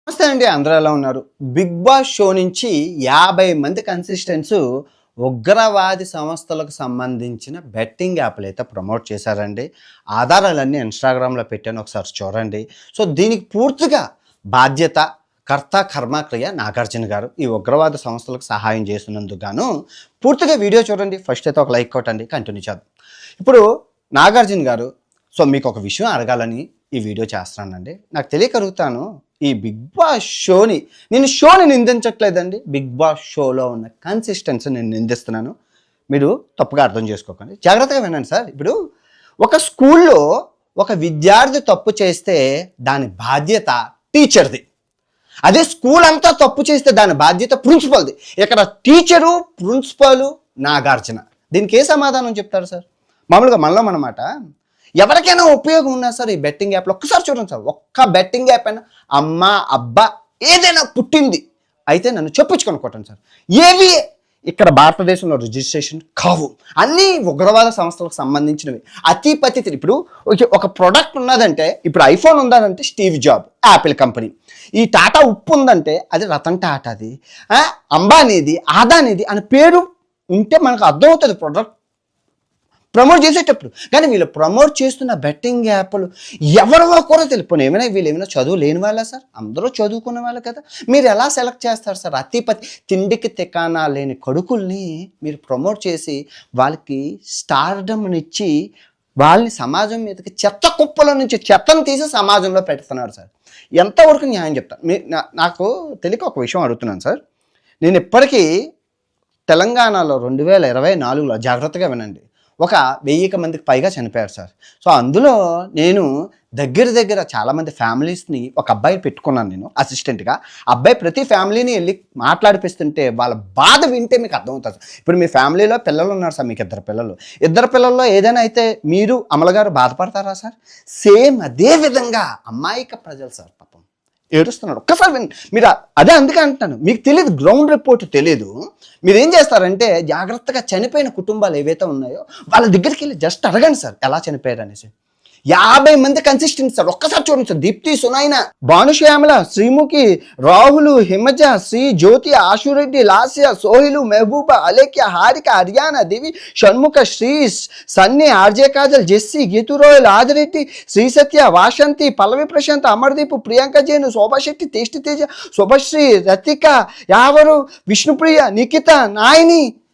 నమస్తే అండి, అందరూ ఎలా ఉన్నారు? బిగ్ బాస్ షో నుంచి 50 మంది కన్సిస్టెంట్స్ ఉగ్రవాది సంస్థలకు సంబంధించిన బెట్టింగ్ యాప్లు అయితే ప్రమోట్ చేశారండి. ఆధారాలన్నీ ఇన్స్టాగ్రామ్లో పెట్టాను, ఒకసారి చూడండి. సో దీనికి పూర్తిగా బాధ్యత కర్త కర్మక్రియ నాగార్జున గారు ఈ ఉగ్రవాద సంస్థలకు సహాయం చేసినందుకు గాను పూర్తిగా వీడియో చూడండి. ఫస్ట్ అయితే ఒక లైక్ కొట్టండి, కంటిన్యూ చేద్దాం. ఇప్పుడు నాగార్జున గారు, సో మీకు ఒక విషయం అడగాలని ఈ వీడియో చేస్తున్నానండి. నాకు తెలియకరుగుతాను, ఈ బిగ్ బాస్ షోని నిందించట్లేదండి. బిగ్ బాస్ షోలో ఉన్న కన్సిస్టెన్సీ నేను నిందిస్తున్నాను. మీరు తప్పుగా అర్థం చేసుకోకండి, జాగ్రత్తగా వినండి సార్. ఇప్పుడు ఒక స్కూల్లో ఒక విద్యార్థి తప్పు చేస్తే దాని బాధ్యత టీచర్ది. అదే స్కూల్ అంతా తప్పు చేస్తే దాని బాధ్యత ప్రిన్సిపల్ది. ఇక్కడ టీచరు, ప్రిన్సిపల్, నాగార్జున. దీనికి ఏ సమాధానం చెప్తారు సార్? మామూలుగా మనలో అన్నమాట, ఎవరికైనా ఉపయోగం ఉన్నా సార్ ఈ బెట్టింగ్ యాప్లో ఒక్కసారి చూడండి సార్. ఒక్క బెట్టింగ్ యాప్ అయినా అమ్మ అబ్బా ఏదైనా పుట్టింది అయితే నన్ను చెప్పించుకొని కొట్టండి సార్. ఏవి ఇక్కడ భారతదేశంలో రిజిస్ట్రేషన్ కావు, అన్నీ ఉగ్రవాద సంస్థలకు సంబంధించినవి. అతిపతి ఇప్పుడు ఒక ప్రోడక్ట్ ఉన్నదంటే, ఇప్పుడు ఐఫోన్ ఉందంటే స్టీవ్ జాబ్ యాపిల్ కంపెనీ, ఈ టాటా ఉప్పు ఉందంటే అది రతన్ టాటాది, అంబానీది, ఆదానిది అని పేరు ఉంటే మనకు అర్థమవుతుంది ప్రొడక్ట్ ప్రమోట్ చేసేటప్పుడు. కానీ వీళ్ళు ప్రమోట్ చేస్తున్న బెట్టింగ్ యాప్లు ఎవరో కూడా తెలియదు. వీళ్ళు ఏమైనా చదువు లేని వాళ్ళా సార్? అందరూ చదువుకున్న వాళ్ళు కదా. మీరు ఎలా సెలెక్ట్ చేస్తారు సార్? అతిపతి తిండికి తికానా లేని కొడుకుల్ని మీరు ప్రమోట్ చేసి వాళ్ళకి స్టార్డమ్నిచ్చి వాళ్ళని సమాజం మీదకి చెత్త కుప్పల నుంచి చెత్తను తీసి సమాజంలో పెడుతున్నారు సార్. ఎంతవరకు న్యాయం చెప్తాను? నాకు తెలియక ఒక విషయం అడుగుతున్నాను సార్. నేను ఇప్పటికీ తెలంగాణలో 2024లో జాగ్రత్తగా వినండి, ఒక 1000 మందికి పైగా చనిపోయారు సార్. సో అందులో నేను దగ్గర చాలామంది ఫ్యామిలీస్ని ఒక అబ్బాయి పెట్టుకున్నాను నేను అసిస్టెంట్గా. అబ్బాయి ప్రతి ఫ్యామిలీని వెళ్ళి మాట్లాడిపిస్తుంటే వాళ్ళ బాధ వింటే మీకు అర్థమవుతుంది. ఇప్పుడు మీ ఫ్యామిలీలో పిల్లలు ఉన్నారు సార్, మీకు ఇద్దరు పిల్లల్లో ఏదైనా అయితే మీరు అమలగారు బాధపడతారా సార్? సేమ్ అదే విధంగా అమాయక ప్రజలు సార్ పాపం ఏడుస్తున్నాడు. ఒక్కసారి మీరు అదే అందుకే అంటున్నాను, మీకు తెలియదు, గ్రౌండ్ రిపోర్ట్ తెలియదు. మీరు ఏం చేస్తారంటే జాగ్రత్తగా చనిపోయిన కుటుంబాలు ఏవైతే ఉన్నాయో వాళ్ళ దగ్గరికి వెళ్ళి జస్ట్ అడగండి సార్ ఎలా చనిపోయారు అనేసి. 50 మంది కన్సిస్టెంట్ సార్. ఒక్కసారి చూడండి సార్. Deepthi, Sunaina, Bhanushyamala, Sreemukhi, Rahul, Himaja, Sri, Jyothi, Ashureddy, Lasya, Sohel, Mehbooba, Alekhya, Harika, Ariyana, Divi, Shanmukh, Sreesh, Sunny, RJ Kajal, Jessie, Geetu Royal, Adireddy, Sri Satya, Vasanthi, Pallavi Prashanth, Amardeep, Priyanka Jain, Shobhashetty, tasty Teja, Subhashree, Rathika, Yawar, Vishnupriya, Nikhitha, Nayani,